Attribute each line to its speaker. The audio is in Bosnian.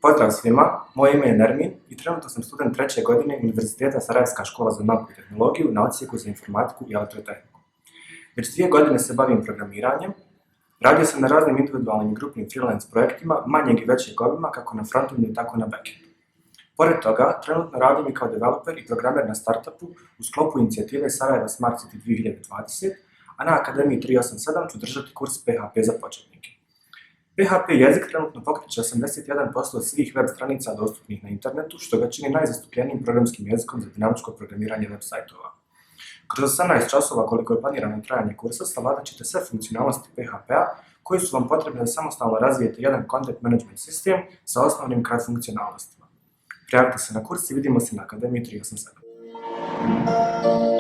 Speaker 1: Pozdrav svima, moje ime je Nermin i trenutno sam student treće godine Univerziteta Sarajevska škola za nauku i tehnologiju na odsjeku za informatiku i elektrotehniku. Već 2 godine se bavim programiranjem, radio sam na raznim individualnim i grupnim freelance projektima manjeg i većeg obima kako na frontendu tako na backendu. Pored toga, trenutno radim i kao developer i programer na startupu u sklopu inicijative Sarajeva Smart City 2020, a na Akademiji 387 ću držati kurs PHP za početnike. PHP jezik trenutno pokreće 81% svih web stranica dostupnih na internetu, što ga čini najzastupljenijim programskim jezikom za dinamičko programiranje web sajtova. Kroz 18 časova koliko je planirano trajanje kursa, savladat ćete sve funkcionalnosti PHP-a koji su vam potrebne da samostalno razvijete jedan content management sistem sa osnovnim CRUD funkcionalnostima. Prijavite se na kurs i vidimo se na Akademiji 387.